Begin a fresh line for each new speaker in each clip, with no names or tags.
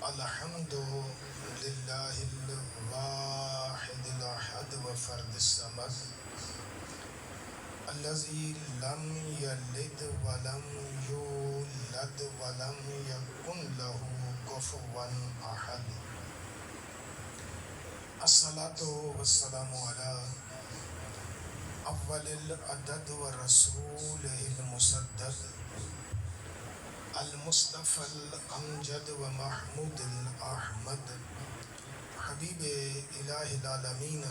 الحمد للہ الواحد الاحد وفرد الصمد الذي لم يلد ولم يولد ولم يكن له كفوا احد. الصلاة والسلام على اول العدد ورسوله المسدد المصطفى الامجد ومحمود الاحمد حبیب الہ العالمین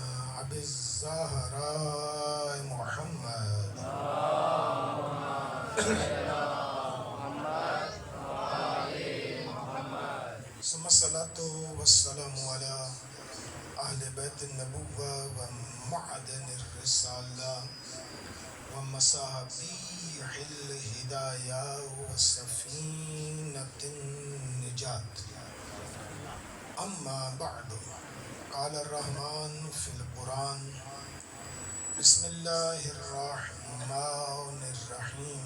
ابی الزہراء محمد ثم الصلاة والسلام على اہل بیت النبوة ومعدن الرسالة ومصابیح الہدایہ وسفینۃ النجات. اما بعد قال الرحمن فی القرآن بسم اللہ الرحمن الرحیم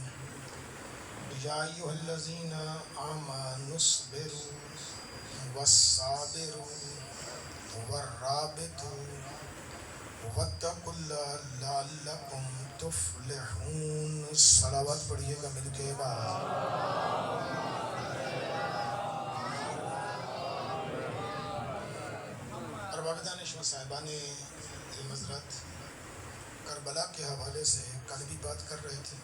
یا ایھا الذین آمنوا اصبروا والصابروا والرابطوا واتقوا اللہ لعلکم تفلحون. صلوات پڑھیے گا مل کے بعد. والدان شما صاحبان معذرت، کربلا کے حوالے سے کل بھی بات کر رہے تھے.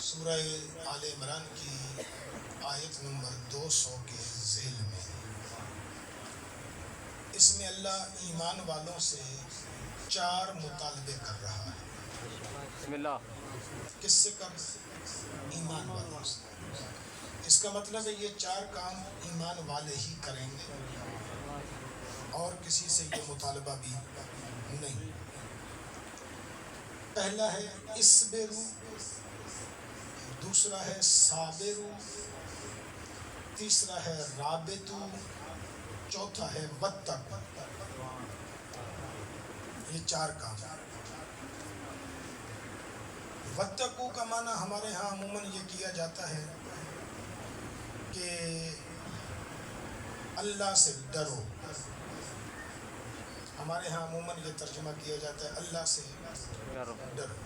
سورہ آل عمران کی آیت نمبر 200 کے ذیل میں اس میں اللہ ایمان والوں سے 4 مطالبے کر رہا ہے.
بسم اللہ.
کس سے کر؟ ایمان والوں سے. اس کا مطلب ہے یہ 4 کام ایمان والے ہی کریں گے اور کسی سے یہ مطالبہ بھی نہیں. پہلا ہے اصبروا، دوسرا ہے صابروا، تیسرا ہے رابطوا، چوتھا ہے واتقوا. یہ 4 کام. واتقوا کا معنی ہمارے ہاں عموماً یہ کیا جاتا ہے کہ اللہ سے ڈرو. ہمارے ہاں عموماً یہ ترجمہ کیا جاتا ہے اللہ سے ڈرو.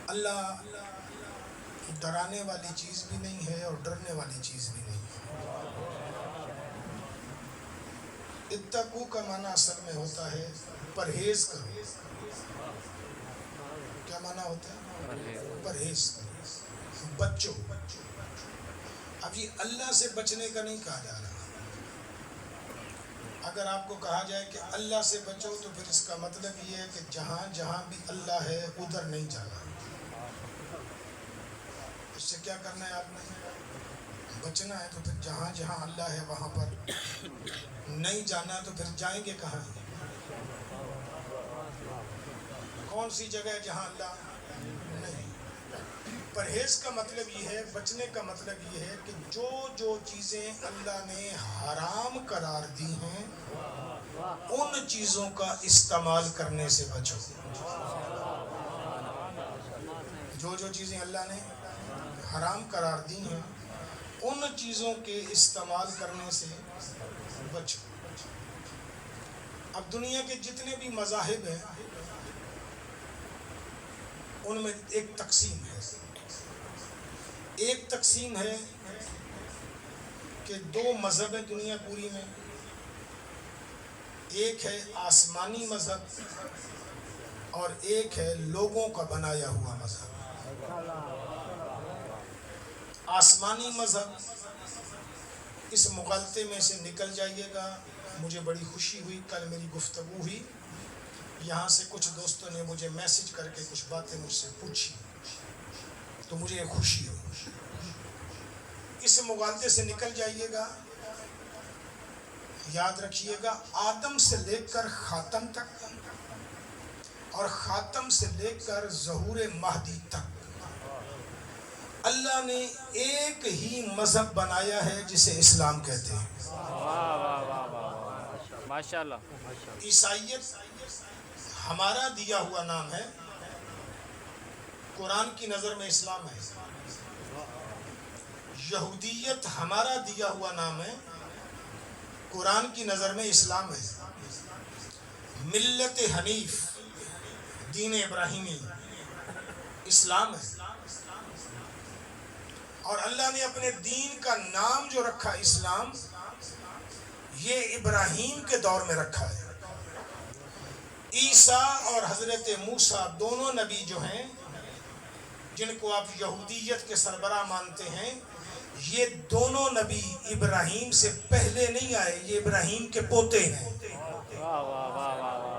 اللہ ڈرانے والی چیز بھی نہیں ہے اور ڈرنے والی چیز بھی نہیں ہے. اتقوا کا معنی اصل میں ہوتا ہے پرہیز کرو. کیا معنی ہوتا ہے؟ پرہیز کرو، بچو. اب یہ اللہ سے بچنے کا نہیں کہا جا رہا. اگر آپ کو کہا جائے کہ اللہ سے بچو تو پھر اس کا مطلب یہ ہے کہ جہاں جہاں بھی اللہ ہے ادھر نہیں جانا. اس سے کیا کرنا ہے؟ آپ نے بچنا ہے تو پھر جہاں جہاں اللہ ہے وہاں پر نہیں جانا. تو پھر جائیں گے کہاں؟ کون سی جگہ ہے جہاں اللہ نہیں؟ پرہیز کا مطلب یہ ہے، بچنے کا مطلب یہ ہے کہ جو جو چیزیں اللہ نے حرام قرار دی ہیں ان چیزوں کا استعمال کرنے سے بچو. جو جو چیزیں اللہ نے حرام قرار دی ہیں ان چیزوں کے استعمال کرنے سے بچو. اب دنیا کے جتنے بھی مذاہب ہیں ان میں ایک تقسیم ہے. ایک تقسیم ہے کہ 2 مذہب ہیں دنیا پوری میں. ایک ہے آسمانی مذہب اور ایک ہے لوگوں کا بنایا ہوا مذہب. آسمانی مذہب اس مغالطے میں سے نکل جائیے گا. مجھے بڑی خوشی ہوئی، کل میری گفتگو ہوئی، یہاں سے کچھ دوستوں نے مجھے میسج کر کے کچھ باتیں مجھ سے پوچھی تو مجھے یہ خوشی ہوئی. اس مغالطے سے نکل جائیے گا. یاد رکھیے گا آدم سے لے کر خاتم تک اور خاتم سے لے کر ظہور مہدی تک اللہ نے ایک ہی مذہب بنایا ہے جسے اسلام کہتے ہیں.
ماشاءاللہ.
عیسائیت ہمارا دیا ہوا نام ہے، قرآن کی نظر میں اسلام ہے. یہودیت ہمارا دیا ہوا نام ہے، قرآن کی نظر میں اسلام ہے، ملت حنیف، دین ابراہیمی اسلام ہے، اور اللہ نے اپنے دین کا نام جو رکھا اسلام، یہ ابراہیم کے دور میں رکھا ہے۔ عیسیٰ اور حضرت موسیٰ دونوں نبی جو ہیں، جن کو آپ یہودیت کے سربراہ مانتے ہیں، یہ دونوں نبی ابراہیم سے پہلے نہیں آئے، یہ ابراہیم کے پوتے ہیں۔
واہ واہ واہ واہ واہ۔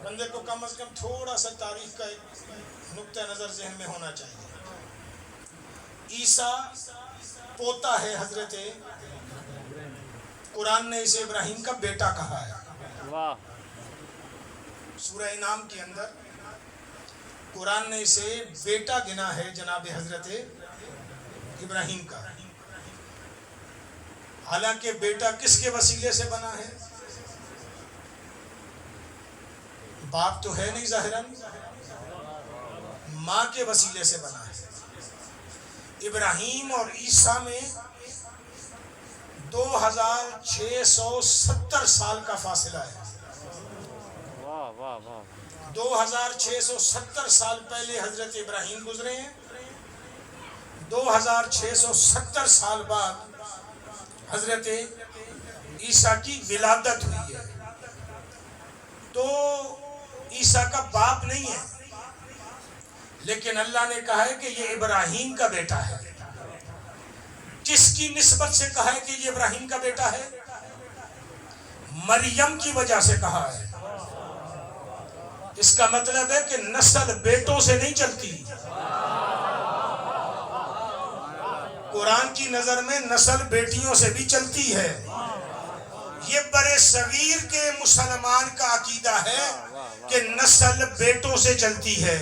بندے کو کم از کم تھوڑا سا تاریخ کا ایک نقطہ نظر ذہن میں ہونا چاہیے۔ عیسیٰ پوتا ہے حضرت، قرآن نے اسے ابراہیم کا بیٹا کہا ہے۔
واہ۔
سورہ انعام کے اندر قرآن نے اسے بیٹا گنا ہے جناب حضرت ابراہیم کا، حالانکہ بیٹا کس کے وسیلے سے بنا ہے؟ باپ تو ہے نہیں ظاہراً، ماں کے وسیلے سے بنا ہے۔ ابراہیم اور عیسیٰ میں 2670 سال کا فاصلہ ہے۔
واہ واہ واہ۔
2670 سال پہلے حضرت ابراہیم گزرے ہیں، 2670 سال بعد حضرت عیسیٰ کی ولادت ہوئی ہے۔ تو عیسیٰ کا باپ نہیں ہے، لیکن اللہ نے کہا ہے کہ یہ ابراہیم کا بیٹا ہے۔ کس کی نسبت سے کہا ہے کہ یہ ابراہیم کا بیٹا ہے؟ مریم کی وجہ سے کہا ہے۔ اس کا مطلب ہے کہ نسل بیٹوں سے نہیں چلتی، قرآن کی نظر میں نسل بیٹیوں سے بھی چلتی ہے۔ یہ برے صغیر کے مسلمان کا عقیدہ ہے کہ نسل بیٹوں سے چلتی ہے،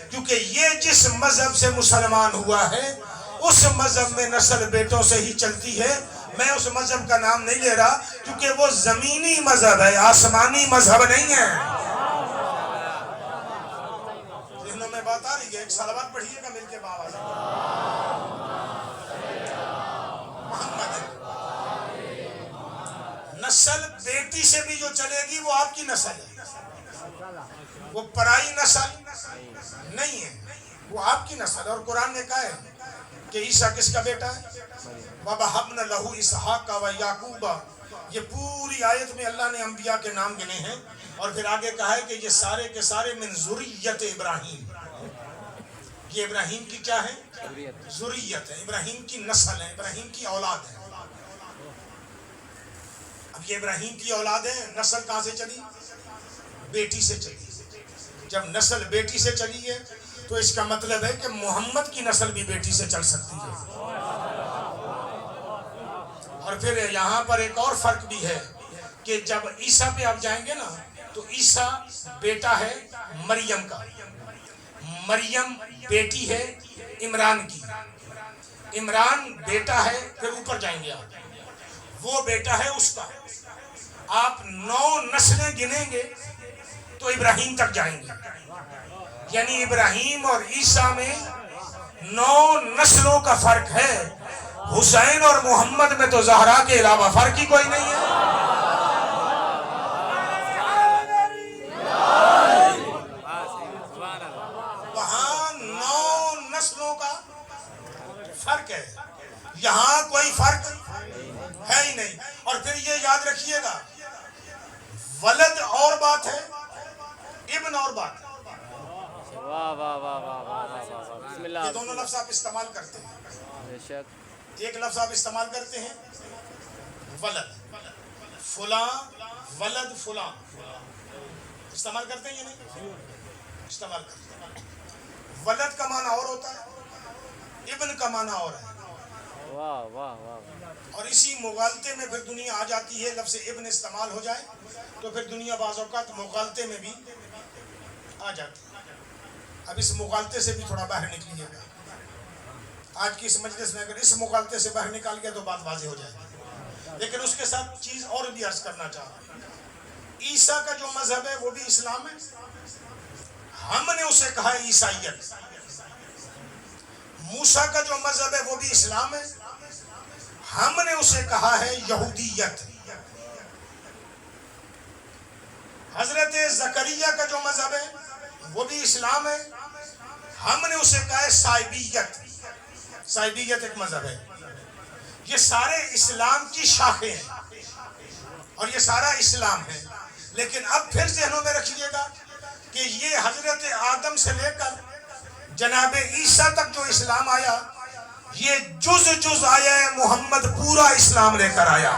کیونکہ یہ جس مذہب سے مسلمان ہوا ہے اس مذہب میں نسل بیٹوں سے ہی چلتی ہے۔ میں اس مذہب کا نام نہیں لے رہا کیونکہ وہ زمینی مذہب ہے، آسمانی مذہب نہیں ہے۔ ذہنوں میں بات آ رہی ہے؟ ایک صلوات پڑھیے گا مل کے باواز محمد۔ نسل بیٹی سے بھی جو چلے گی وہ آپ کی نسل ہے، وہ پرائی نسل نہیں ہے، وہ آپ کی نسل۔ اور قرآن نے کہا ہے کہ عیسیٰ کس کا بیٹا ہے؟ وَوَهَبْنَا لَهُ إِسْحَاقَ وَيَعْقُوبَ۔ یہ پوری آیت میں اللہ نے انبیاء کے نام گنے ہیں، اور پھر آگے کہا ہے کہ یہ سارے کے سارے من ذریت ابراہیم، یہ ابراہیم کی کیا ہے؟ ذریت ہے، ابراہیم کی نسل ہے، ابراہیم کی اولاد ہے۔ اب یہ ابراہیم کی اولاد ہے، نسل کہاں سے چلی؟ بیٹی سے چلی۔ جب نسل بیٹی سے چلی ہے تو اس کا مطلب ہے کہ محمد کی نسل بھی بیٹی سے چل سکتی ہے۔ اور پھر یہاں پر ایک اور فرق بھی ہے کہ جب عیسیٰ پہ آپ جائیں گے نا تو عیسیٰ بیٹا ہے مریم کا، مریم بیٹی ہے عمران کی، عمران بیٹا ہے، پھر اوپر جائیں گے آپ، وہ بیٹا ہے اس کا۔ آپ 9 نسلیں گنیں گے تو ابراہیم تک جائیں گے، یعنی ابراہیم اور عیسیٰ میں 9 نسلوں کا فرق ہے۔ حسین اور محمد میں تو زہرا کے علاوہ فرق ہی کوئی نہیں ہے۔ وہاں 9 نسلوں کا فرق ہے، یہاں کوئی فرق ہے ہی نہیں۔ اور پھر یہ یاد رکھیے گا، ولد اور بات ہے، ابن اور بات ہے۔
واہ واہ واہ واہ واہ واہ۔ بسم اللہ۔
یہ دونوں لفظ آپ استعمال کرتے ہیں۔
بے شک۔
ایک لفظ آپ استعمال کرتے ہیں ولد، فلاں ولد فلاں، استعمال کرتے ہیں یا نہیں؟ استعمال کرتے ہیں۔ ولد کا معنی اور ہوتا ہے، ابن کا معنی اور ہے۔
واہ واہ واہ۔
اور اسی مغالطے میں پھر دنیا آ جاتی ہے، لفظ ابن استعمال ہو جائے تو پھر دنیا بعض اوقات مغالطے میں بھی آ جاتی ہے۔ اب اس مغالطے سے بھی تھوڑا باہر نکلیے گا۔ آج کی اس مجلس میں اگر اس مغالطے سے باہر نکال گیا تو بات واضح ہو جائے گی، لیکن اس کے ساتھ چیز اور بھی عرض کرنا چاہتا ہوں۔ عیسیٰ کا جو مذہب ہے وہ بھی اسلام ہے، ہم نے اسے کہا ہے عیسائیت۔ موسیٰ کا جو مذہب ہے وہ بھی اسلام ہے، ہم نے اسے کہا ہے یہودیت۔ حضرت زکریا کا جو مذہب ہے وہ بھی اسلام ہے، ہم نے اسے کہا ہے سائبیت۔ سائبیت ایک مذہب ہے۔ یہ سارے اسلام کی شاخیں ہیں اور یہ سارا اسلام ہے، لیکن اب پھر ذہنوں میں رکھیے گا کہ یہ حضرت آدم سے لے کر جناب عیسیٰ تک جو اسلام آیا، یہ جز جز آیا ہے، محمد پورا اسلام لے کر آیا۔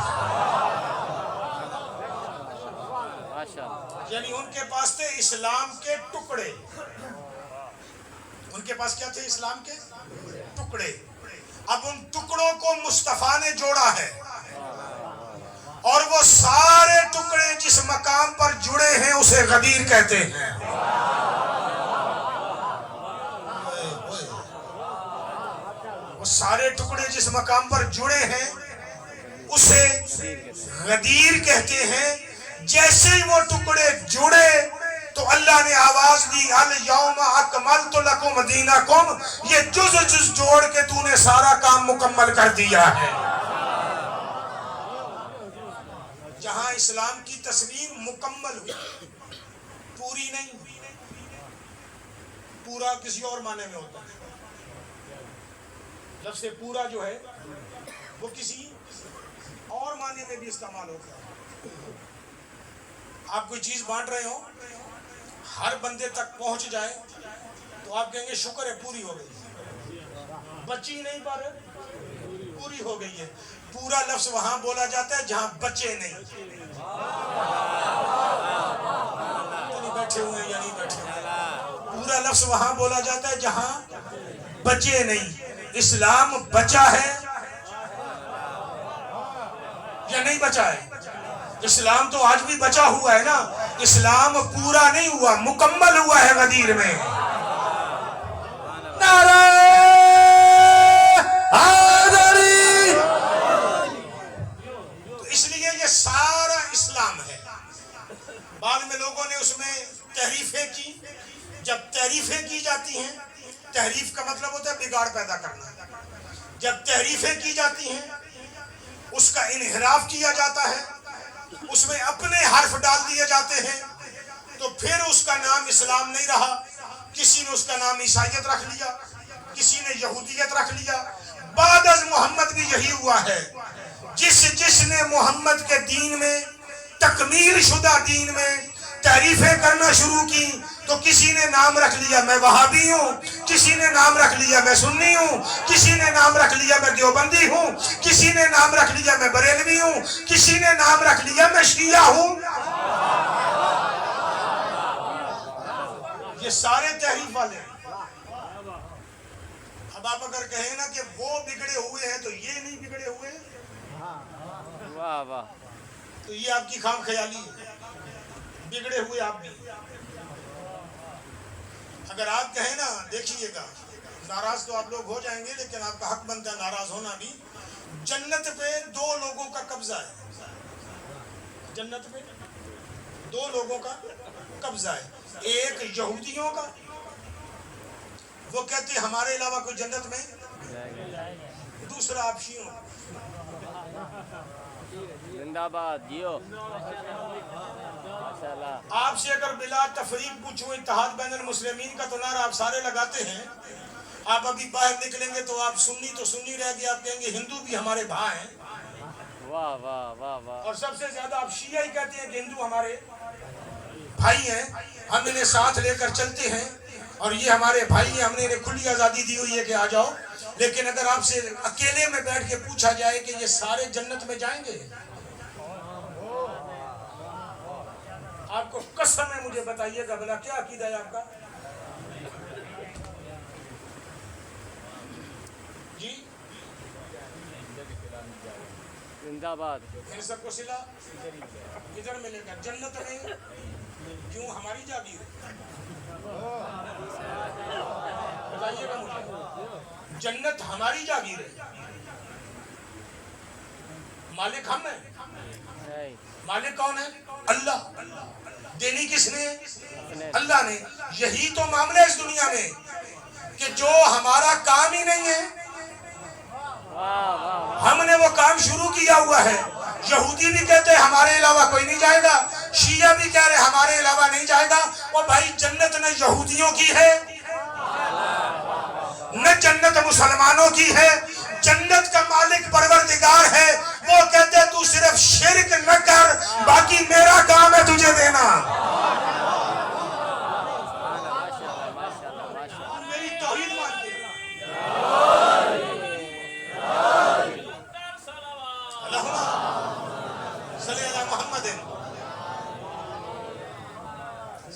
یعنی ان کے پاس تھے اسلام کے ٹکڑے، ان کے پاس کیا تھے؟ اسلام کے ٹکڑے۔ اب ان ٹکڑوں کو مصطفیٰ نے جوڑا ہے، اور وہ سارے ٹکڑے جس مقام پر جڑے ہیں اسے غدیر کہتے ہیں۔ وہ سارے ٹکڑے جس مقام پر جڑے ہیں اسے غدیر کہتے ہیں۔ جیسے ہی وہ ٹکڑے جڑے تو اللہ نے آواز دی الیوم اکملت لکم دینکم، یہ جز جز جوڑ کے تو نے سارا کام مکمل کر دیا ہے۔ جہاں اسلام کی تصویر مکمل ہوئی، پوری نہیں ہوئی۔ پورا کسی اور معنی میں ہوتا ہے، لفظ پورا جو ہے وہ کسی اور معنی میں بھی استعمال ہوتا ہے۔ آپ کوئی چیز بانٹ رہے ہو، ہر بندے تک پہنچ جائے تو آپ کہیں گے شکر ہے پوری ہو گئی، بچی نہیں پر پوری ہو گئی ہے۔ پورا لفظ وہاں بولا جاتا ہے جہاں بچے نہیں۔ بیٹھے ہوئے یا نہیں بیٹھے ہوئے، پورا لفظ وہاں بولا جاتا ہے جہاں بچے نہیں۔ اسلام بچا ہے یا نہیں بچا ہے؟ اسلام تو آج بھی بچا ہوا ہے نا۔ اسلام پورا نہیں ہوا، مکمل ہوا ہے غدیر میں۔ نعرہ حیدری! تو اس لیے یہ سارا اسلام ہے۔ بعد میں لوگوں نے اس میں تحریفیں کی۔ جب تحریفیں کی جاتی ہیں، تحریف کا مطلب ہوتا ہے بگاڑ پیدا کرنا۔ جب تحریفیں کی جاتی ہیں، اس کا انحراف کیا جاتا ہے، اس میں اپنے حرف ڈال دیے جاتے ہیں، تو پھر اس کا نام اسلام نہیں رہا۔ کسی نے اس کا نام عیسائیت رکھ لیا، کسی نے یہودیت رکھ لیا۔ بعد از محمد بھی یہی ہوا ہے۔ جس نے محمد کے دین میں، تکمیل شدہ دین میں تعریفیں کرنا شروع کی، تو کسی نے نام رکھ لیا میں وہابی ہوں، کسی نے نام رکھ لیا میں سنی ہوں، کسی نے نام رکھ لیا میں دیوبندی ہوں، کسی نے نام رکھ لیا میں بریلوی ہوں، کسی نے نام رکھ لیا میں شیعہ ہوں۔ یہ سارے تحریف والے ہیں۔ اب آپ اگر کہیں نا کہ وہ بگڑے ہوئے ہیں تو یہ نہیں بگڑے ہوئے ہیں،
واہ واہ،
تو یہ آپ کی خام خیالی ہے۔ بگڑے ہوئے آپ بھی۔ اگر آپ کہیں نا، دیکھیے گا، ناراض تو آپ لوگ ہو جائیں گے لیکن آپ کا حق بنتا ہے ناراض ہونا بھی۔ جنت پہ دو لوگوں کا قبضہ ہے، جنت پہ دو لوگوں کا قبضہ ہے۔ ایک یہودیوں کا، وہ کہتے ہیں ہمارے علاوہ کوئی جنت میں۔ دوسرا آپ شیعوں،
زندہ باد جیو۔
آپ سے اگر بلا تفریق پوچھوں اتحاد بین المسلمین کا تو نعرہ آپ سارے لگاتے ہیں، آپ ابھی باہر نکلیں گے تو آپ سنی تو سنی رہ گئے، آپ کہیں گے ہندو بھی ہمارے بھائی ہیں۔
واہ واہ واہ واہ۔
اور سب سے زیادہ آپ شیعہ ہی کہتے ہیں کہ ہندو ہمارے بھائی ہیں، ہم انہیں ساتھ لے کر چلتے ہیں اور یہ ہمارے بھائی ہیں، ہم نے انہیں کھلی آزادی دی ہوئی ہے کہ آ جاؤ۔ لیکن اگر آپ سے اکیلے میں بیٹھ کے پوچھا جائے کہ یہ سارے جنت میں جائیں گے، آپ کو قسم ہے مجھے بتائیے گا بھلا کیا عقیدہ ہے آپ کا؟ جی
زندہ باد۔
ان سب کو صلہ کدھر ملے گا؟ جنت میں۔ کیوں؟ ہماری جاگیر ہے، بتائیے گا مجھے۔ جنت ہماری جاگیر ہے، مالک ہم ہیں۔ مالک کون ہے؟ اللہ۔ دینی کس نے؟ اللہ نے۔ یہی تو معاملہ ہے اس دنیا میں کہ جو ہمارا کام ہی نہیں ہے.
واہ واہ
ہم نے وہ کام شروع کیا ہوا ہے. یہودی بھی کہتے ہیں ہمارے علاوہ کوئی نہیں جائے گا, شیعہ بھی کہہ رہے ہمارے علاوہ نہیں جائے گا. وہ بھائی جنت نہ یہودیوں کی ہے نہ جنت مسلمانوں کی ہے. جنت کا مالک پروردگار ہے. وہ کہتے تو صرف شرک نہ کر, باقی میرا کام ہے تجھے دینا. میری توحید مانتے ہیں. صلی اللہ محمد.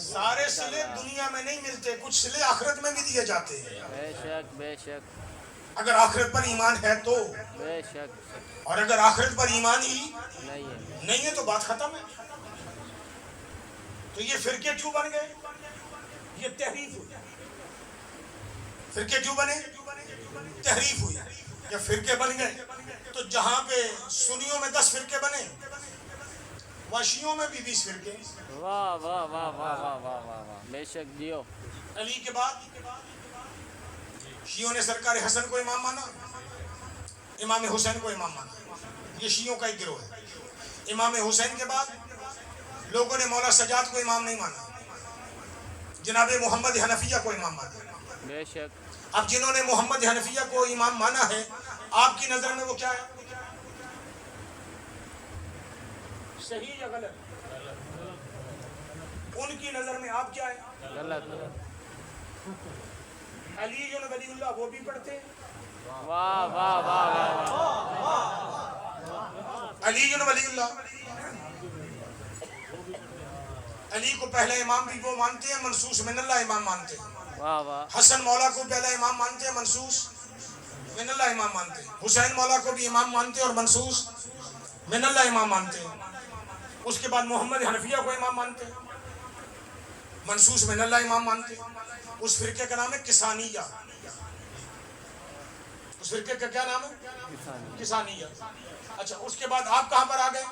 سارے صلے دنیا میں نہیں ملتے, کچھ صلے آخرت میں بھی دیے جاتے ہیں.
بے شک بے شک
اگر آخرت پر ایمان ہے تو,
بے شک
اور اگر آخرت پر ایمان ہی
نہیں ہے.
نہیں ہے تو بات ختم ہے. تو یہ فرقے کیوں بن گئے؟ یہ تحریف ہوئی. فرقے کیوں بنے؟ تحریف ہوئی. یا فرقے بن گئے تو جہاں پہ سنیوں میں 10 فرقے بنے, واشیوں میں بھی 20 فرقے.
واہ واہ واہ واہ واہ واہ واہ واہ بے شک دیو.
علی کے بعد شیعوں نے سرکار حسن کو امام مانا, امام حسین کو امام مانا. یہ شیعوں کا ایک گروہ ہے. امام حسین کے بعد لوگوں نے مولا سجاد کو امام نہیں مانا, جناب محمد حنفیہ کو امام مانا.
بے شک
اب جنہوں نے محمد حنفیہ کو امام مانا ہے, آپ کی نظر میں وہ کیا ہے؟ صحیح یا غلط؟ ان کی نظر میں آپ کیا ہے؟
غلط.
علی جو ولی اللہ وہ بھی پڑھتے ہیں.
واہ واہ واہ واہ
علی جو ولی اللہ, علی کو پہلا امام بھی وہ مانتے ہیں, منصوص من اللہ امام مانتے ہیں.
واہ واہ
حسن مولا کو پہلا امام مانتے ہیں, منصوص من اللہ امام مانتے ہیں. حسین مولا کو بھی امام مانتے ہیں اور منصوص من اللہ امام مانتے ہیں. اس کے بعد محمد حنفیہ کو امام مانتے ہیں, منصوص من اللہ امام مانتے ہیں. اس فرقے کا نام ہے کسانیہ. اس فرقے کا کیا نام ہے؟ کسانیہ. اچھا, اس کے بعد آپ کہاں پر آ گئے؟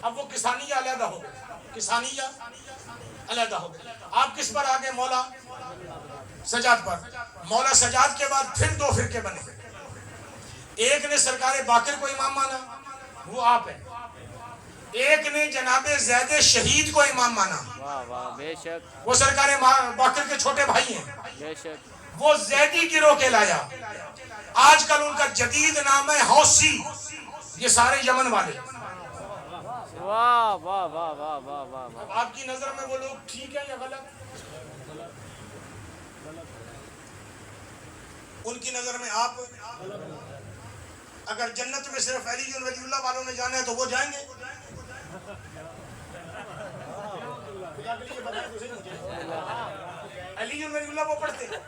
اب وہ کسانیہ علیحدہ ہو گئے. کسانیہ علیحدہ ہو گئے. آپ کس پر آ گئے؟ مولا سجاد پر. مولا سجاد کے بعد پھر 2 فرقے بنے. ایک نے سرکار باقر کو امام مانا, وہ آپ ہیں. ایک نے جناب زید شہید کو امام مانا,
واہ واہ بے شک
وہ سرکار باقر کے چھوٹے بھائی ہیں.
بے شک
وہ زیدی گروہ کے لایا. آج کل ان کا جدید نام ہے حوثی. یہ سارے یمن والے.
واہ واہ واہ واہ واہ واہ واہ.
آپ کی نظر میں وہ لوگ ٹھیک ہیں یا غلط؟ ان کی نظر میں آپ, اگر جنت میں صرف علی ولی اللہ والوں نے جانا ہے تو وہ جائیں گے. علی ولی اللہ وہ پڑھتے ہیں,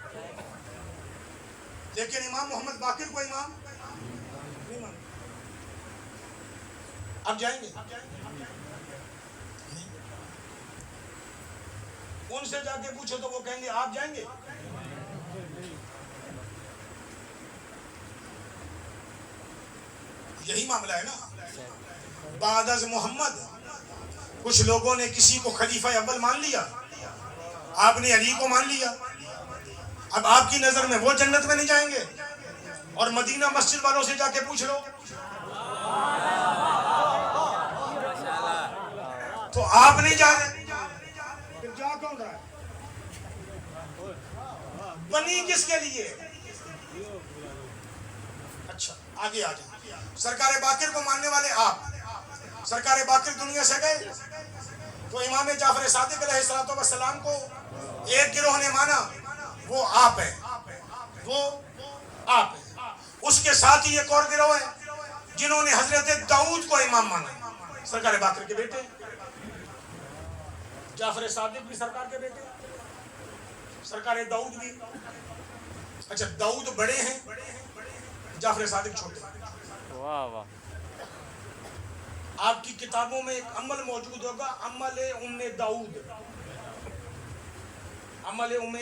لیکن امام محمد باقر کو امام نہیں مانتے. اب جائیں گے؟ ان سے جا کے پوچھو تو وہ کہیں گے آپ جائیں گے. یہی معاملہ ہے نا. بعد از محمد کچھ لوگوں نے کسی کو خلیفہ اول مان لیا, آپ نے علی کو مان لیا. اب آپ کی نظر میں وہ جنت میں نہیں جائیں گے, اور مدینہ مسجد والوں سے جا کے پوچھ لو تو آپ نہیں جا رہے. پھر جا کون رہا ہے؟ بنی کس کے لیے؟ اچھا آگے آ جائیں. سرکار باقر کو ماننے والے آپ. سرکار باقر دنیا سے گئے تو امام جعفر صادق علیہ السلام کو ایک گروہ نے مانا, وہ آپ ہیں. وہ آپ ہیں. اس کے ساتھ ہی ایک اور گروہ ہے جنہوں نے حضرت داؤد کو امام مانا. سرکار باقر کے بیٹے, جعفر صادق بھی سرکار کے بیٹے, سرکار داؤد بھی. اچھا, داؤد بڑے ہیں, جعفر صادق چھوٹے ہیں.
واہ واہ.
آپ کی کتابوں میں ایک عمل موجود ہوگا, عمل ام داؤد. عمل ام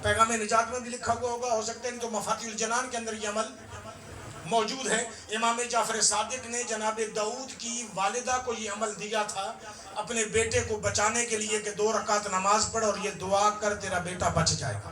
پیغام نجات میں بھی لکھا ہوا ہوگا, ہو سکتا ہے نہیں تو مفاتیح الجنان کے اندر یہ عمل موجود ہے. امام جعفر صادق نے جناب داؤد کی والدہ کو یہ عمل دیا تھا اپنے بیٹے کو بچانے کے لیے کہ 2 رکعت نماز پڑھ اور یہ دعا کر تیرا بیٹا بچ جائے گا.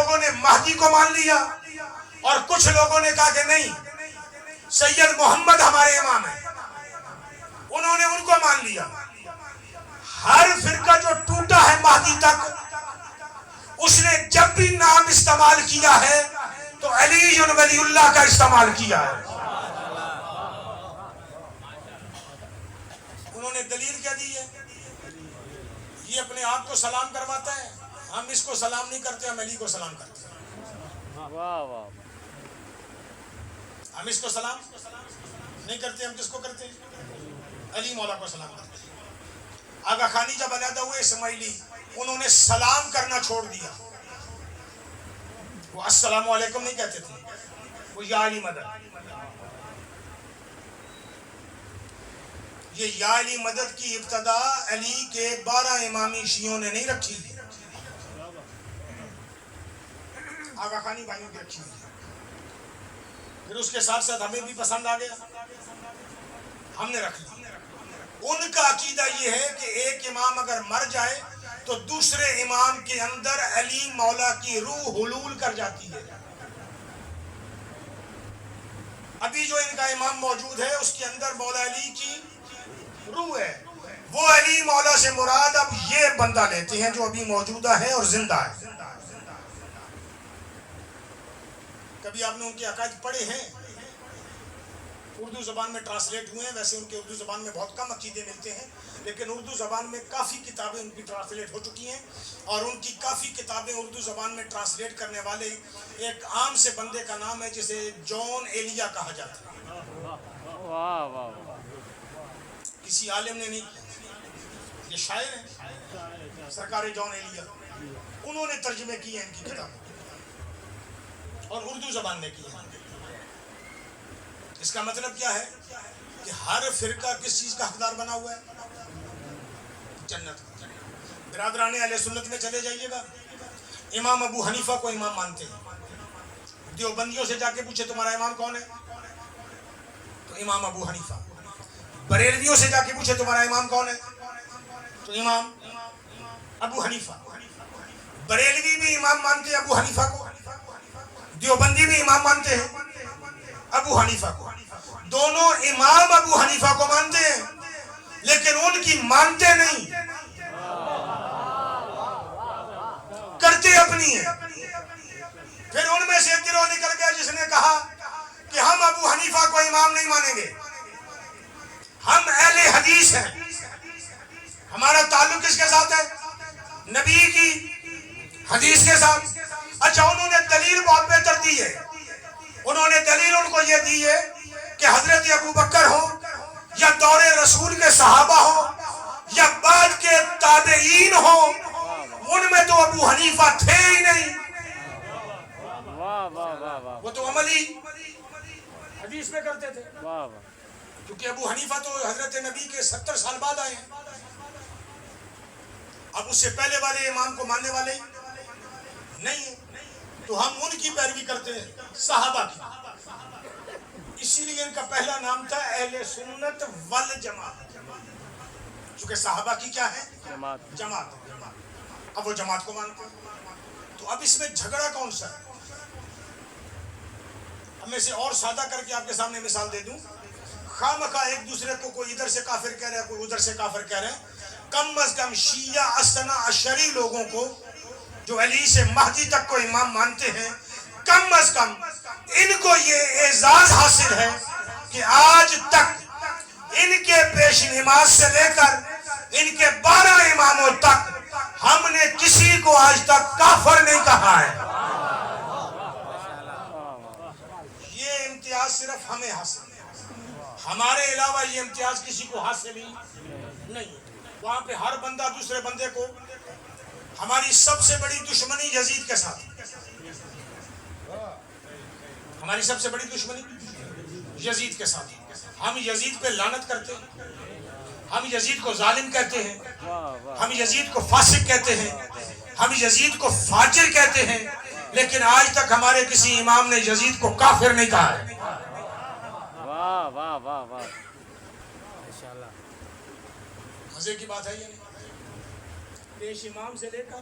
لوگوں نے مہدی کو مان لیا اور کچھ لوگوں نے کہا کہ نہیں سید محمد ہمارے امام ہیں، انہوں نے ان کو مان لیا۔ ہر فرقہ جو ٹوٹا ہے مہدی تک، اس نے جب بھی نام استعمال کیا ہے تو علی ولی اللہ کا استعمال کیا ہے۔ انہوں نے دلیل کیا دی ہے؟ یہ اپنے آپ کو سلام کرواتا ہے، ہم اس کو سلام نہیں کرتے، ہم علی کو سلام کرتے ہیں۔
واہ واہ،
ہم اس کو سلام نہیں کرتے، ہم کس کو کرتے ہیں؟ علی مولا کو سلام کرتے ہیں۔ آغا خانی جب علیحدہ ہوئے اسماعیلی، انہوں نے سلام کرنا چھوڑ دیا، وہ السلام علیکم نہیں کہتے تھے، وہ یا علی مدد۔ یہ یا علی مدد کی ابتدا علی کے 12 امامی شیعوں نے نہیں رکھی، آغا خانی بھائیوں کی رکھی ہوئی ہے۔ پھر اس کے ساتھ ساتھ ہمیں بھی پسند آ گیا، ہم نے رکھ لی۔ ان کا عقیدہ یہ ہے کہ ایک امام اگر مر جائے تو دوسرے امام کے اندر علی مولا کی روح حلول کر جاتی ہے۔ ابھی جو ان کا امام موجود ہے اس کے اندر مولا علی کی روح ہے، وہ علی مولا سے مراد اب یہ بندہ لیتے ہیں جو ابھی موجودہ ہے اور زندہ ہے۔ کبھی آپ نے ان کے عقائد پڑھے ہیں؟ اردو زبان میں ٹرانسلیٹ ہوئے ہیں، ویسے ان کے اردو زبان میں بہت کم عقیدے ملتے ہیں، لیکن اردو زبان میں کافی کتابیں ان کی ٹرانسلیٹ ہو چکی ہیں، اور ان کی کافی کتابیں اردو زبان میں ٹرانسلیٹ کرنے والے ایک عام سے بندے کا نام ہے جسے جان ایلیا کہا جاتا ہے۔
واہ واہ،
کسی عالم نے نہیں کیا، یہ شاعر ہیں سرکار جان ایلیا، انہوں نے ترجمے کیے ہیں ان کی کتابیں اور اردو زبان میں کیے ہیں۔ اس کا مطلب کیا ہے کہ ہر فرقہ کس چیز کا حقدار بنا ہوا ہے؟ جنت کا۔ برادران اہل سنت میں چلے جائیے گا، امام ابو حنیفہ کو امام مانتے ہیں۔ دیوبندیوں سے جا کے پوچھے تمہارا امام کون ہے تو امام ابو حنیفہ۔ بریلویوں سے جا کے پوچھے تمہارا امام کون ہے تو امام ابو حنیفہ۔ بریلوی بھی امام مانتے ہیں ابو حنیفہ کو، دیوبندی بھی امام مانتے ہیں ابو حنیفہ کو۔ دونوں امام ابو حنیفہ کو مانتے ہیں لیکن ان کی مانتے نہیں، کرتے اپنی ہیں۔ پھر ان میں سے ایک گروہ نکل گیا جس نے کہا کہ ہم ابو حنیفہ کو امام نہیں مانیں گے، ہم اہل حدیث ہیں، ہمارا تعلق کس کے ساتھ ہے؟ نبی کی حدیث کے ساتھ۔ اچھا، انہوں نے دلیل بہت بہتر دی ہے، انہوں نے دلیل ان کو یہ دی ہے کہ حضرت ابو بکر ہو یا دور رسول کے صحابہ ہو یا بعد کے تابعین ہو، ان میں تو ابو حنیفہ تھے ہی نہیں، وہ تو عملی حدیث میں کرتے تھے، کیونکہ ابو حنیفہ تو حضرت نبی کے 70 سال بعد آئے ہیں۔ اب اس سے پہلے والے امام کو ماننے والے نہیں ہیں، تو ہم ان کی پیروی کرتے ہیں، صحابہ کی۔ اسی لیے ان کا پہلا نام تھا اہل سنت والجماعت، چونکہ صحابہ کی کیا ہے؟ جماعت۔ اب وہ جماعت کو مانتے ہیں، تو اب اس میں جھگڑا کون سا ہے؟ اب میں سے اور سادہ کر کے آپ کے سامنے مثال دے دوں، خامخواہ ایک دوسرے کو کوئی ادھر سے کافر کہہ رہا ہے، کوئی ادھر سے کافر کہہ رہے ہیں، کم از کم شیعہ اثنا عشری لوگوں کو جو علی سے مہدی تک کو امام مانتے ہیں، کم از کم ان کو یہ اعزاز حاصل ہے کہ آج تک ان کے پیش نماز سے لے کر ان کے 12 اماموں تک ہم نے کسی کو آج تک کافر نہیں کہا ہے۔ یہ امتیاز صرف ہمیں حاصل ہے، ہمارے علاوہ یہ امتیاز کسی کو حاصل ہی نہیں۔ وہاں پہ ہر بندہ دوسرے بندے کو، ہماری سب سے بڑی دشمنی یزید کے ساتھ، ہماری سب سے بڑی دشمنی یزید کے ساتھ، ہم یزید پہ لعنت کرتے ہیں، ہم یزید کو ظالم کہتے ہیں، ہم یزید کو فاسق کہتے ہیں، ہم یزید کو فاجر کہتے ہیں، لیکن آج تک ہمارے کسی امام نے یزید کو کافر نہیں کہا ہے۔
واہ واہ واہ واہ،
مزے کی بات ہے یہ نہیں، پیش امام سے لے کر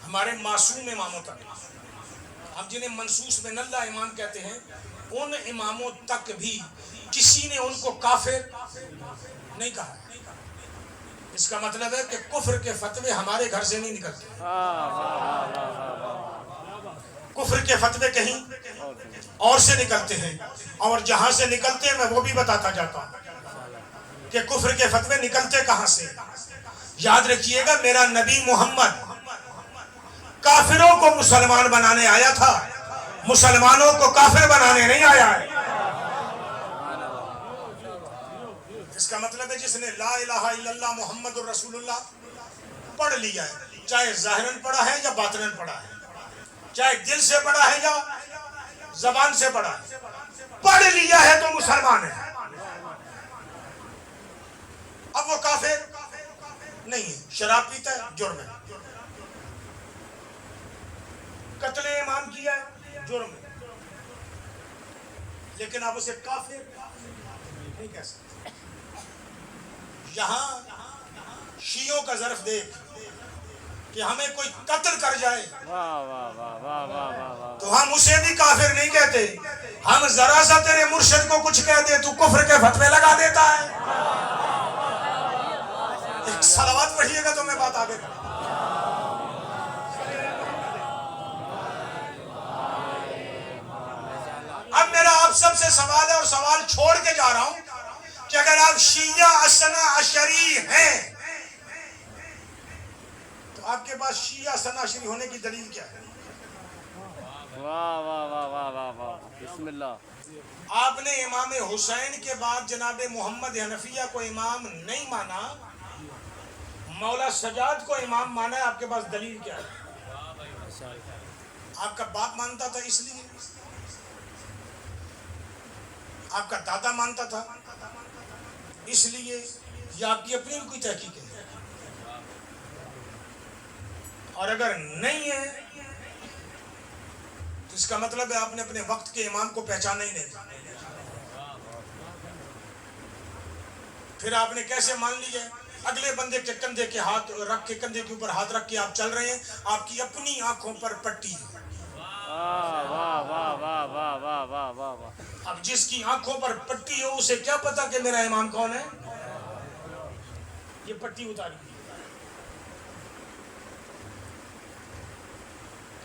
ہمارے معصوم اماموں تک، ہم جنہیں منصوص من اللہ امام کہتے ہیں، ان اماموں تک بھی کسی نے ان کو کافر نہیں کہا. اس کا مطلب ہے کہ کفر کے فتوے ہمارے گھر سے نہیں نکلتے. کفر کے فتوے کہیں اور سے نکلتے ہیں، اور جہاں سے نکلتے ہیں میں وہ بھی بتاتا جاتا ہوں کہ کفر کے فتوے نکلتے کہاں سے. یاد رکھیے گا، میرا نبی محمد کافروں کو مسلمان بنانے آیا تھا، مسلمانوں کو کافر بنانے نہیں آیا ہے. اس کا مطلب ہے جس نے لا الہ الا اللہ محمد الرسول اللہ پڑھ لیا ہے، چاہے ظاہراً پڑھا ہے یا باطناً پڑھا ہے، چاہے دل سے پڑھا ہے یا زبان سے پڑھا ہے، پڑھ لیا ہے تو مسلمان ہے. اب وہ کافر نہیں ہے. شراب پیتا ہے جرم ہے، قتل امام کیا ہے جرم ہے، لیکن آپ اسے کافر نہیں کہہ سکتے. یہاں شیعوں کا ظرف دیکھ کہ ہمیں کوئی قتل کر جائے تو ہم اسے بھی کافر نہیں کہتے. ہم ذرا سا تیرے مرشد کو کچھ کہہ دے تو کفر کے فتوے لگا دیتا ہے. ایک صلوات پڑھیے گا تو میں بات آگے کروں. اب میرا آپ سب سے سوال ہے، اور سوال چھوڑ کے جا رہا ہوں، کہ اگر آپ شیعہ اثنا عشری ہیں تو آپ کے پاس شیعہ اثنا عشری ہونے کی دلیل کیا ہے؟
واہ واہ واہ واہ واہ واہ، بسم اللہ.
آپ نے امام حسین کے بعد جناب محمد حنفیہ کو امام نہیں مانا، مولا سجاد کو امام مانا ہے. آپ کے پاس دلیل کیا ہے؟ آپ کا باپ مانتا تھا اس لیے، آپ کا دادا مانتا تھا اس لیے، یا آپ کی اپنی بھی کوئی تحقیق ہے؟ اور اگر نہیں ہے تو اس کا مطلب ہے آپ نے اپنے وقت کے امام کو پہچانا ہی نہیں. پھر آپ نے کیسے مان لیا اگلے بندے کے کندھے کے ہاتھ رکھ کے، کندھے کے اوپر ہاتھ رکھ کے آپ چل رہے ہیں، آپ کی اپنی آنکھوں پر پٹی ہے. اب جس کی آنکھوں پر پٹی ہو اسے کیا پتا کہ میرا امام کون ہے؟ یہ پٹی اتاری.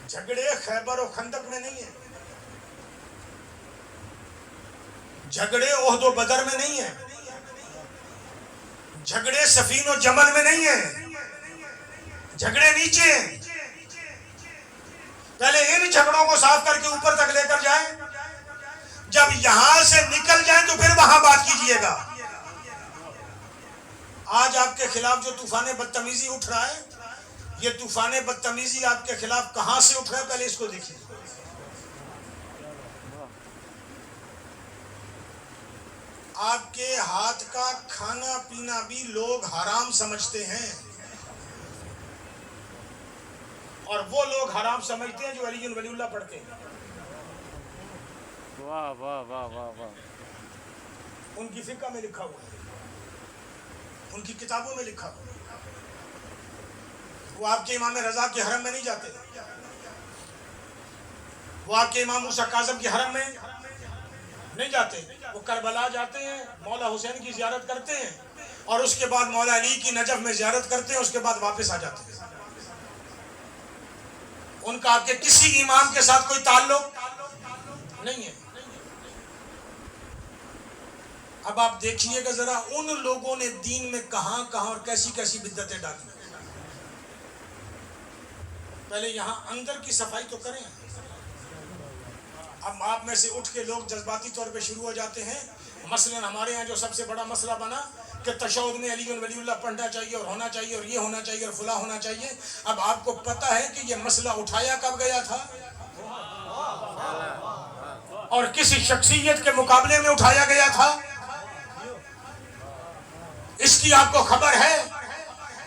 جھگڑے خیبر و خندق میں نہیں ہیں، جھگڑے احد و بدر میں نہیں ہیں، جھگڑے سفین و جمل میں نہیں ہیں، جھگڑے نیچے ہیں. پہلے ان جھگڑوں کو صاف کر کے اوپر تک لے کر جائیں، جب یہاں سے نکل جائیں تو پھر وہاں بات کیجئے گا. آج آپ کے خلاف جو طوفان بدتمیزی اٹھ رہا ہے، یہ طوفان بدتمیزی آپ کے خلاف کہاں سے اٹھ رہا ہے پہلے اس کو دیکھیے. آپ کے ہاتھ کا کھانا پینا بھی لوگ حرام سمجھتے ہیں، اور وہ لوگ حرام سمجھتے ہیں جو علی ولی اللہ پڑھتے ہیں.
واہ واہ واہ واہ واہ.
ان کی فقہ میں لکھا ہوا ہے، ان کی کتابوں میں لکھا ہوا ہے. وہ آپ کے امام رضا کے حرم میں نہیں جاتے، وہ آپ کے امام موسیٰ کاظم کے حرم میں نہیں جاتے. وہ کربلا جاتے ہیں، مولا حسین کی زیارت کرتے ہیں، اور اس کے بعد مولا علی کی نجف میں زیارت کرتے ہیں، اس کے بعد واپس آ جاتے ہیں. ان کا آپ کے کسی امام کے ساتھ کوئی تعلق نہیں ہے. اب آپ دیکھیے گا ذرا ان لوگوں نے دین میں کہاں کہاں اور کیسی کیسی بدعتیں ڈالی. پہلے یہاں اندر کی صفائی تو کریں. اب آپ میں سے اٹھ کے لوگ جذباتی طور پہ شروع ہو جاتے ہیں. مثلاً ہمارے ہاں جو سب سے بڑا مسئلہ بنا کہ تشہد میں علی ولی اللہ پڑھنا چاہیے اور ہونا چاہیے اور یہ ہونا چاہیے اور فلاں ہونا چاہیے. اب آپ کو پتہ ہے کہ یہ مسئلہ اٹھایا کب گیا تھا اور کسی شخصیت کے مقابلے میں اٹھایا گیا تھا؟ اس کی آپ کو خبر ہے؟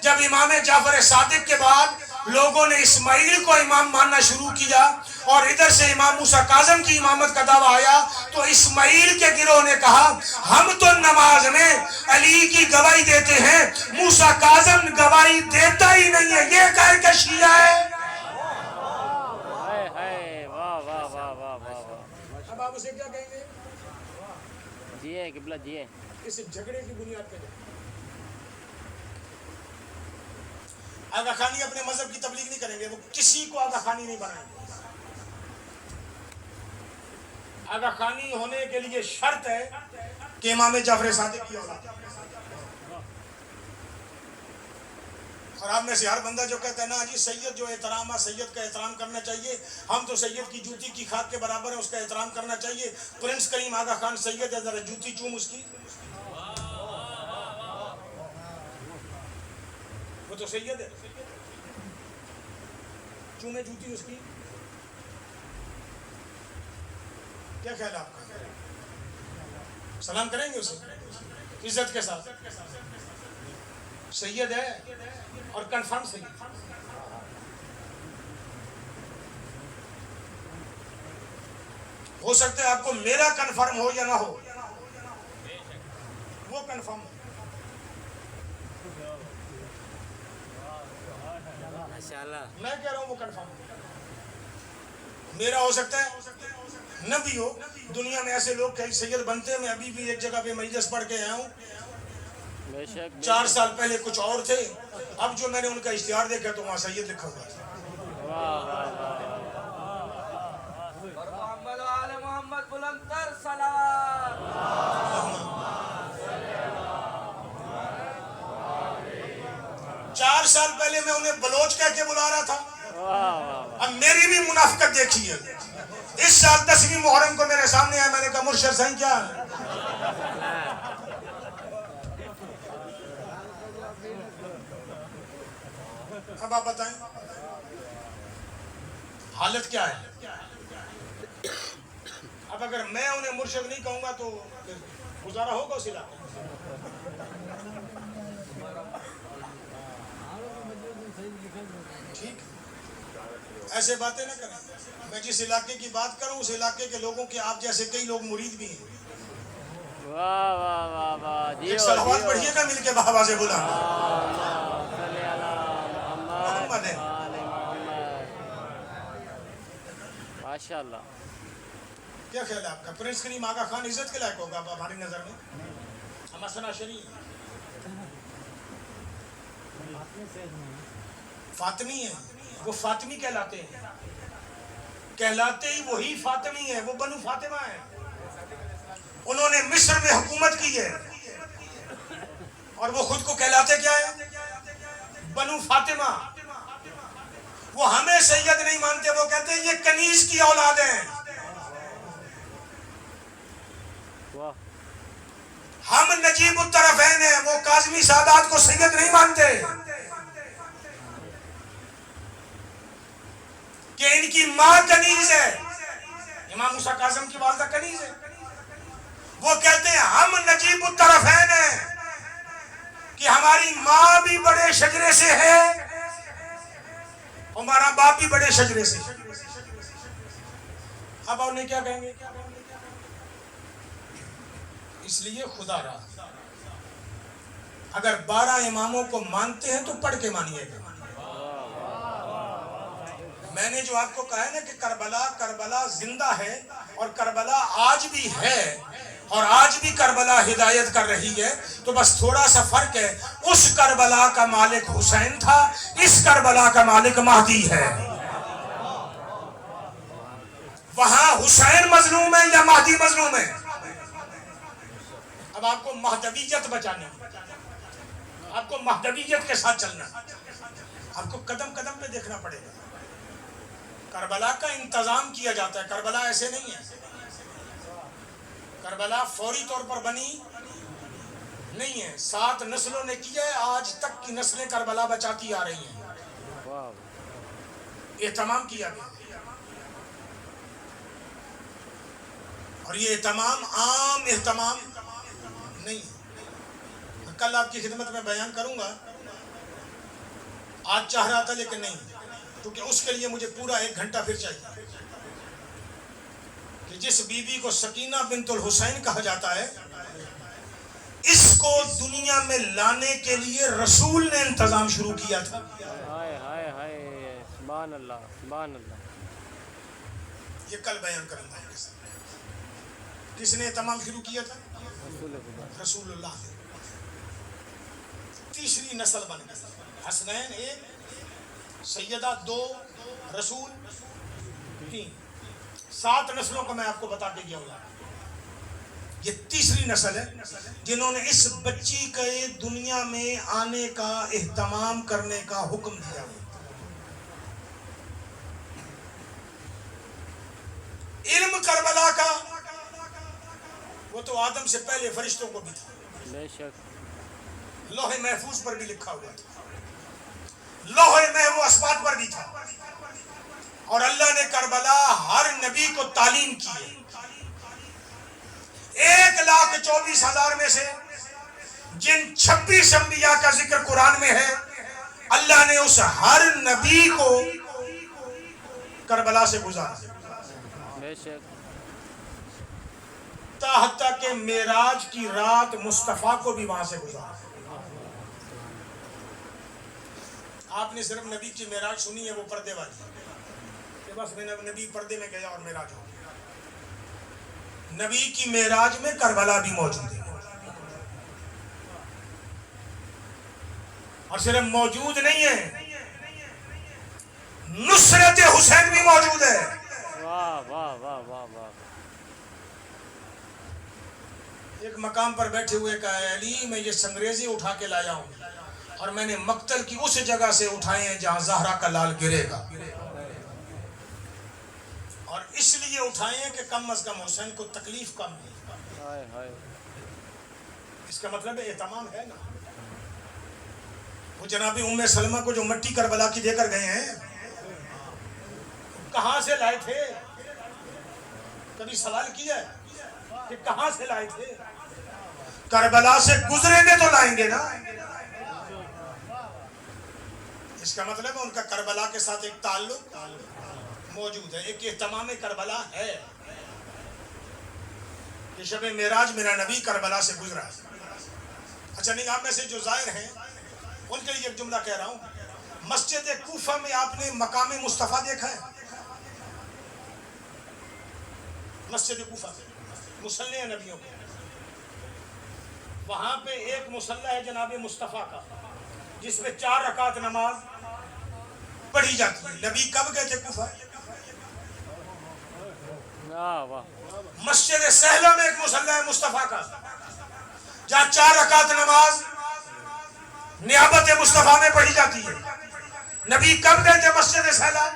جب امام جعفر صادق کے بعد لوگوں نے اسماعیل کو امام ماننا شروع کیا اور ادھر سے امام موسیٰ کاظم کی امامت کا دعویٰ آیا تو اسماعیل کے گروہ نے کہا ہم تو نماز میں علی کی گواہی دیتے ہیں، موسیٰ کاظم گواہی دیتا ہی نہیں ہے، یہ کہہ کے شیعہ ہے. کیا کہیں گے؟
جیے قبلہ جیے.
اس جھگڑے کی بنیاد پہ جائیں. آغا خانی اپنے مذہب کی تبلیغ نہیں کریں گے, وہ کسی کو آغا خانی نہیں بنائیں گے. آغا خانی ہونے کے لیے شرط ہے کہ امام جعفر صادق کی اولاد. اور آپ میں سے ہر بندہ جو کہتا ہے نا جی سید جو احترام ہے, سید کا احترام کرنا چاہیے, ہم تو سید کی جوتی کی خاک کے برابر ہیں, اس کا احترام کرنا چاہیے. پرنس کریم آغا خان سید ہے, ذرا جوتی چوم اس کی. وہ تو سید ہے, چومے جوتی اس کی. کیا خیال ہے آپ کا؟ سلام کریں گے اسے عزت کے ساتھ. سید ہے اور کنفرم سید. ہو سکتا ہے آپ کو میرا کنفرم ہو یا نہ ہو, وہ کنفرم ہو.
ماشاءاللہ.
میں کہہ رہا ہوں وہ کنفرم ہو. میرا ہو سکتا ہے نہ بھی ہو. دنیا میں ایسے لوگ کئی سید بنتے ہیں. میں ابھی بھی ایک جگہ پہ مجلس پڑھ کے آیا ہوں,
بے شک.
4 سال پہلے کچھ اور تھے, اب جو میں نے ان کا اشتہار دیکھا تو وہاں سید لکھا ہوا تھا.
واہ واہ واہ.
محمد و آل محمد بلند تر صلوات.
4 سال پہلے میں انہیں بلوچ کہہ کے بلا رہا تھا.
واہ واہ.
اب میری بھی منافقت دیکھی ہے. اس سال 10ویں محرم کو میرے سامنے آیا, میں نے کہا مرشد صاحب کیا ہے؟ اب آپ بتائیں حالت کیا ہے؟ اب اگر میں انہیں مرشد نہیں کہوں گا تو گزارا ہوگا اس علاقے میں. ٹھیک, ایسے باتیں نہ کریں. میں جس علاقے کی بات کروں اس علاقے کے لوگوں کے آپ جیسے کئی لوگ مرید بھی ہیں.
واہ واہ واہ واہ. جیو
ایک صلوات
جیو.
پڑھیے گا مل کے بابا سے بولا
اللہم صلی علی محمد
محمد ہے.
آل محمد. ماشاءاللہ.
کیا خیال ہے آپ کا؟ پرنس کریم آغا خان عزت کے لائق ہوگا ہماری نظر میں؟ مسنا شریف فاطمی ہے, وہ فاطمی کہلاتے ہیں. کہلاتے ہی وہی فاطمی ہے, وہ بنو فاطمہ ہے. انہوں نے مصر میں حکومت کی ہے اور وہ خود کو کہلاتے کیا ہے؟ بنو فاطمہ. وہ ہمیں سید نہیں مانتے, وہ کہتے ہیں یہ کنیز کی اولاد ہیں.
واہ.
ہم نجیب الطرفین ہیں, وہ کاظمی سادات کو سید نہیں مانتے کہ ان کی ماں کنیز ہے. امام موسیٰ کاظم کی والدہ کنیز ہے. وہ کہتے ہیں ہم نجیب الطرفین ہیں کہ ہماری ماں بھی بڑے شجرے سے ہے, ہمارا باپ بھی بڑے شجرے سے. اب انہیں کیا کہیں گے؟ اس لیے خدا رہا, اگر 12 اماموں کو مانتے ہیں تو پڑھ کے مانیے گا. میں نے جو آپ کو کہا ہے نا کہ کربلا زندہ ہے اور کربلا آج بھی ہے اور آج بھی کربلا ہدایت کر رہی ہے, تو بس تھوڑا سا فرق ہے. اس کربلا کا مالک حسین تھا, اس کربلا کا مالک مہدی ہے. وہاں حسین مظلوم ہے یا مہدی مظلوم ہے؟ اب آپ کو مہدویت بچانی ہے, آپ کو مہدویت کے ساتھ چلنا ہے, آپ کو قدم قدم پہ دیکھنا پڑے گا. کربلا کا انتظام کیا جاتا ہے, کربلا ایسے نہیں ہے. کربلا فوری طور پر بنی نہیں ہے, 7 نسلوں نے کیا ہے, آج تک کی نسلیں کربلا بچاتی آ رہی ہیں.
واہ.
اہتمام کیا گیا اور یہ اہتمام عام اہتمام نہیں ہے. کل آپ کی خدمت میں بیان کروں گا, آج چاہ رہا تھا لیکن نہیں, کیونکہ اس کے لیے مجھے پورا 1 گھنٹہ پھر چاہیے. کہ جس بی بی کو سکینہ بنت الحسین کہا جاتا ہے, اس کو دنیا میں لانے کے لیے رسول نے انتظام شروع کیا تھا.
ہائے ہائے ہائے. سبحان اللہ سبحان اللہ.
یہ کل بیان کروں گا. کس نے اہتمام شروع کیا تھا؟
رسول اللہ
رسول اللہ نے. تیسری نسل بن گئی. حسنین 1, سیدہ 2, رسول 3. 7 نسلوں کو میں آپ کو بتا کے گیا ہوں. یہ تیسری نسل ہے جنہوں نے اس بچی کے دنیا میں آنے کا اہتمام کرنے کا حکم دیا. علم کربلا کا وہ تو آدم سے پہلے فرشتوں کو بھی تھا.
بے شک
لوح محفوظ پر بھی لکھا ہوا تھا, لوح محفوظ اسبات پر بھی تھا. اور اللہ نے کربلا ہر نبی کو تعلیم کی ہے. 1,24,000 میں سے جن 26 انبیاء کا ذکر قرآن میں ہے, اللہ نے اس ہر نبی کو کربلا سے گزارا.
بے شک
حتیٰ کہ معراج کی رات مصطفیٰ کو بھی وہاں سے گزارا. آپ نے صرف نبی کی معراج سنی ہے وہ پردے والی کہ بس میں نبی پردے میں گیا اور معراج ہو گیا. نبی کی معراج میں کربلا بھی موجود ہے, اور صرف موجود نہیں ہے, نصرت حسین بھی موجود ہے.
واہ واہ واہ واہ واہ.
ایک مقام پر بیٹھے ہوئے کہا, علی میں یہ سنگریزے اٹھا کے لایا ہوں اور میں نے مقتل کی اس جگہ سے اٹھائے ہیں جہاں زہرا کا لال گرے گا, اور اس لیے اٹھائے ہیں کہ کم از کم حسین کو تکلیف کم نہیں.
ہائے ہائے.
اس کا مطلب اہتمام ہے نا. وہ جناب ام سلمہ کو جو مٹی کربلا کی دے کر گئے ہیں, کہاں سے لائے تھے؟ کبھی سوال کیا ہے کہ کہاں سے لائے تھے؟ کربلا سے گزریں گے تو لائیں گے نا. اس کا مطلب ہے ان کا کربلا کے ساتھ ایک تعلق موجود ہے, ایک اہتمام کربلا ہے کہ شب معراج میرا نبی کربلا سے گزرا. اچھا نہیں, آپ میں سے جو زائر ہیں ان کے لیے ایک جملہ کہہ رہا ہوں. مسجد کوفہ میں آپ نے مقام مصطفیٰ دیکھا ہے؟ مسجد کوفہ مصلی ہیں نبیوں کے, وہاں پہ ایک مصلی ہے جناب مصطفیٰ کا جس میں 4 رکعت نماز پڑھی جاتی ہے. نبی کب گئے تھے کوفہ؟ مسجد سہلہ میں ایک مصلی ہے مصطفیٰ کا جہاں 4 رکعت نماز نیابت مصطفیٰ میں پڑھی جاتی ہے. نبی کب گئے تھے مسجد سہلہ؟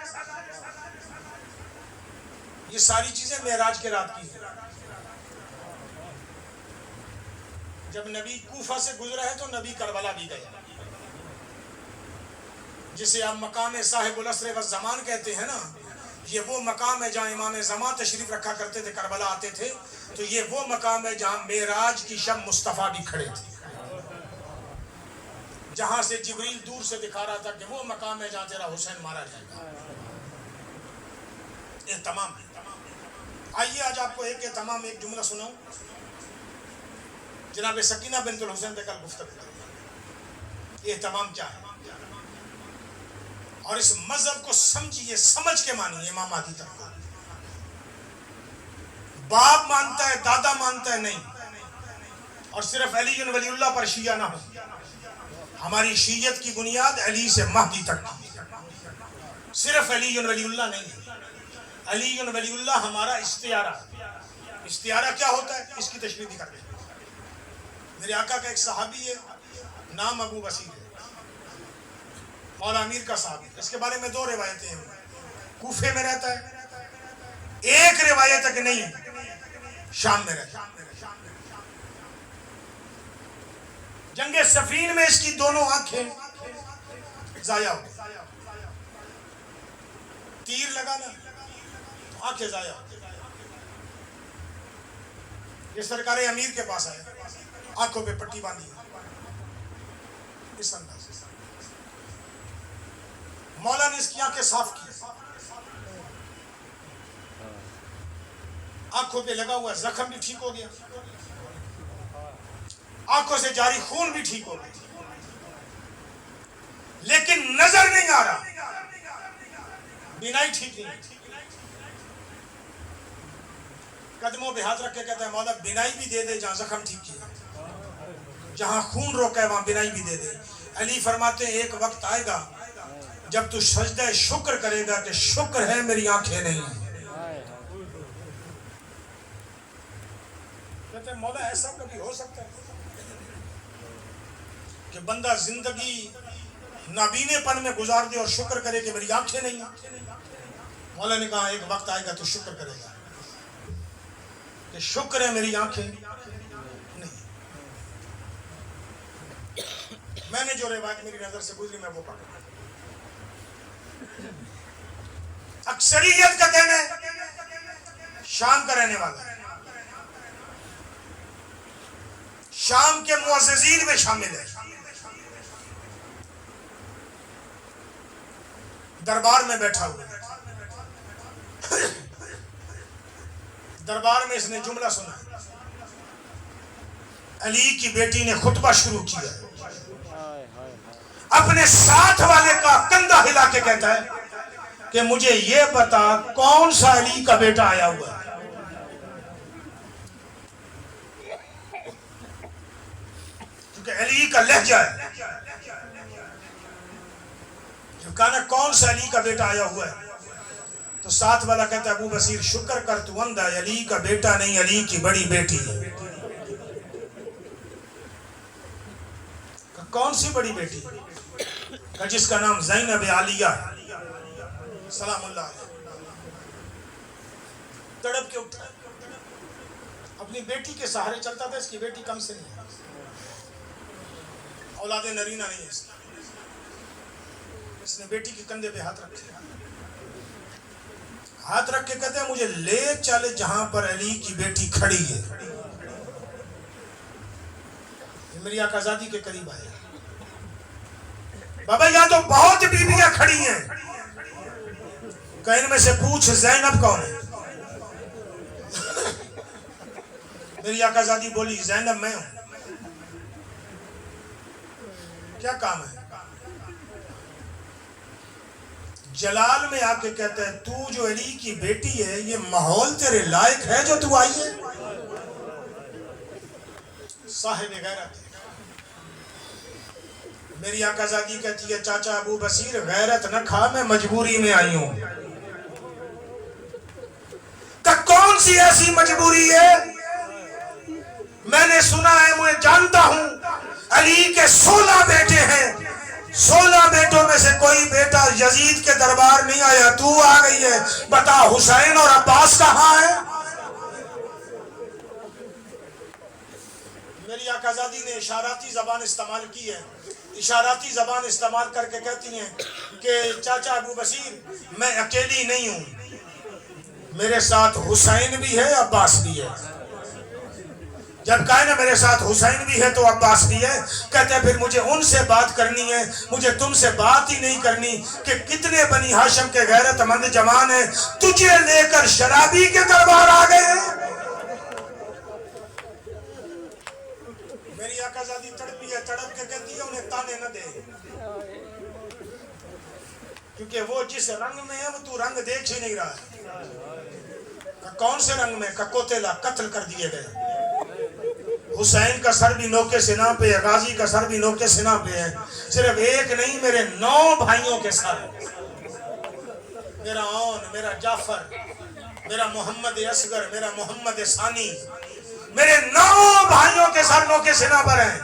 یہ ساری چیزیں معراج کے رات کی ہیں. جب نبی کوفہ سے گزرا ہے تو نبی کربلا بھی گیا, جسے آپ مقام صاحب العصر والزمان کہتے ہیں نا. یہ وہ مقام ہے جہاں امام زمان تشریف رکھا کرتے تھے, کربلا آتے تھے, تو یہ وہ مقام ہے جہاں معراج کی شب مصطفیٰ بھی کھڑے تھے, جہاں سے جبریل دور سے دکھا رہا تھا کہ وہ مقام ہے جہاں تیرا حسین مارا جائے گا. اہتمام ہے. آئیے آج آپ کو ایک جملہ سناؤں. جناب سکینہ بنت الحسین پہ کل گفتگو کریں. اہتمام کیا ہے اور اس مذہب کو سمجھیے, سمجھ کے مانیے. امام مہدی تک باپ مانتا ہے, دادا مانتا ہے نہیں, اور صرف علی ولی اللہ پر شیعہ نہ ہو. ہماری شیعت کی بنیاد علی سے مہدی تک کی, صرف علی ولی اللہ نہیں. علی ولی اللہ ہمارا استعارہ. استعارہ کیا ہوتا ہے اس کی تشریح بھی کرتے ہیں. میرے آقا کا ایک صحابی ہے, نام ابو بصیر ہے, مولا امیر کا صحابی. اس کے بارے میں 2 روایتیں ہیں. کوفے میں رہتا ہے, ایک روایت ہے کہ نہیں شام میں رہتا ہے. جنگ صفین میں اس کی دونوں آنکھیں ضائع ہو گئی. تیر لگا نا, آنکھیں ضائع ہو گئی. یہ سرکار امیر کے پاس آئے, آنکھوں پہ پٹی باندھی اس انداز سے. مولا نے اس کی آنکھیں صاف کی, آنکھوں پہ لگا ہوا زخم بھی ٹھیک ہو گیا, آنکھوں سے جاری خون بھی ٹھیک ہو گیا, لیکن نظر نہیں آ رہا, بینائی ٹھیک نہیں. قدموں پہ ہاتھ رکھ کے کہتا ہے مولا بینائی بھی دے دے جہاں زخم ٹھیک کیا, جہاں خون روکا ہے وہاں بینائی بھی دے دے. علی فرماتے ہیں ایک وقت آئے گا جب تو سجدہ شکر کرے گا کہ شکر ہے میری آنکھیں نہیں. کہتے ہیں مولا ایسا کبھی ہو سکتا ہے کہ بندہ زندگی نابینے پن میں گزار دے اور شکر کرے کہ میری آنکھیں نہیں. مولا نے کہا ایک وقت آئے گا تو شکر کرے گا کہ شکر ہے میری آنکھیں نہیں. میں نے جو روایت میری نظر سے گزری میں وہ پڑھ رہا ہوں. اکثریت کا کہنا ہے شام کا رہنے والا ہے, شام کے معززین میں شامل ہے, دربار میں بیٹھا ہوا ہے. دربار میں اس نے جملہ سنا, علی کی بیٹی نے خطبہ شروع کیا, اپنے ساتھ والے کا کندھا ہلا کے کہتا ہے کہ مجھے یہ بتا کون سا علی کا بیٹا آیا ہوا ہے. کیونکہ علی کا لہجہ ہے, جو کہنا کون سا علی کا بیٹا آیا ہوا ہے, تو ساتھ والا کہتا ہے ابو بصیر شکر کر تو اندھا, علی کا بیٹا نہیں علی کی بڑی بیٹی ہے. کون سی بڑی بیٹی جس کا نام زینب عالیہ ہے سلام اللہ علیہ. تڑپ کے اٹھا, اپنی بیٹی کے سہارے چلتا تھا. اس کی بیٹی کم سے نہیں ہے, اولاد نرینہ نہیں ہے اس نے بیٹی کے کندھے پہ ہاتھ رکھے, ہاتھ رکھ کے کہتے ہیں مجھے لے چل جہاں پر علی کی بیٹی کھڑی ہے. میری آقازادی کے قریب آئے, بابا یہاں تو بہت بیویاں کھڑی ہیں, کہ ان میں سے پوچھ زینب کون ہے. میری آقازادی بولی زینب میں ہوں. کیا کام ہے؟ جلال میں آ کے کہتا ہے تو جو علی کی بیٹی ہے یہ ماحول تیرے لائق ہے جو تو آئی ہے. صاحب غیرت ہے. میری آقازادی کہتی ہے چاچا ابو بصیر غیرت نہ کھا, میں مجبوری میں آئی ہوں. کہ کون سی ایسی مجبوری ہے؟ میں نے سنا ہے, مجھے جانتا ہوں علی کے 16 بیٹے ہیں, 16 بیٹوں میں سے کوئی بیٹا یزید کے دربار نہیں آیا, تو آ گئی ہے. بتا حسین اور عباس کہاں ہے؟ میری آقازادی نے اشاراتی زبان استعمال کی ہے. اشاراتی زبان استعمال کر کے کہتی ہیں کہ چاچا ابو بصیر میں اکیلی نہیں ہوں, میرے ساتھ حسین بھی ہے عباس بھی ہے. جب کہا نا میرے ساتھ حسین بھی ہے تو عباس بھی ہے, کہتے ہیں پھر مجھے ان سے بات کرنی ہے, مجھے تم سے بات ہی نہیں کرنی کہ کتنے بنی ہاشم کے غیرت مند جوان ہیں تجھے لے کر شرابی کے دربار آ گئے. میری آقازادی تڑپی ہے, تڑپ کے کہتی ہے انہیں تانے نہ دے, کیونکہ وہ جس رنگ میں ہے وہ تو رنگ دیکھ ہی نہیں رہا ہے. کون سے رنگ میں؟ کوتیلا قتل کر دیے گئے. حسین کا سر بھی نوکے سنا پہ ہے, غازی کا سر بھی نوکے سنا پہ ہے. صرف ایک نہیں, میرے 9 بھائیوں کے سر, میرا اون, میرا جعفر, میرا محمد اصغر, میرا محمد ثانی, میرے 9 بھائیوں کے سر نوکے سنا پر ہیں.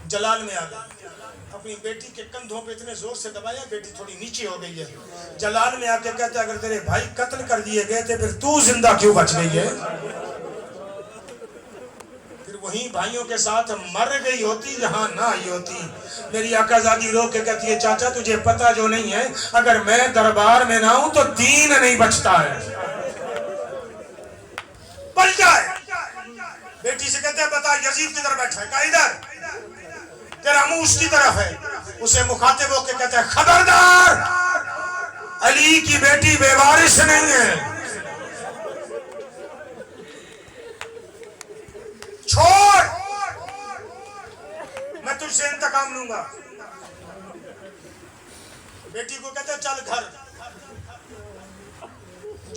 جلال میں آ گئی, اپنی بیٹی کے کندھوں پہ اتنے زور سے دبایا, بیٹی تھوڑی نیچے ہو گئی ہے. جلال میں آ کے کہتے اگر تیرے بھائی قتل کر دیے گئے تھے پھر تو زندہ کیوں بچ گئی ہے؟ پھر وہیں بھائیوں کے ساتھ مر گئی ہوتی جہاں نہ آئی ہوتی. میری آقازادی رو کے کہتی ہے چاچا تجھے پتہ جو نہیں ہے, اگر میں دربار میں نہ ہوں تو دین نہیں بچتا ہے, بچ جائے. بیٹی سے کہتے ہیں بتا یزید کدھر بیٹھا ہے؟ کہا ادھر. تیرا منہ اس کی طرف ہے. اسے مخاطب ہو کے کہتے ہیں خبردار, علی کی بیٹی بے وارث نہیں ہے, چھوڑ, میں تجھ سے انتقام لوں گا. بیٹی کو کہتے ہیں چل گھر,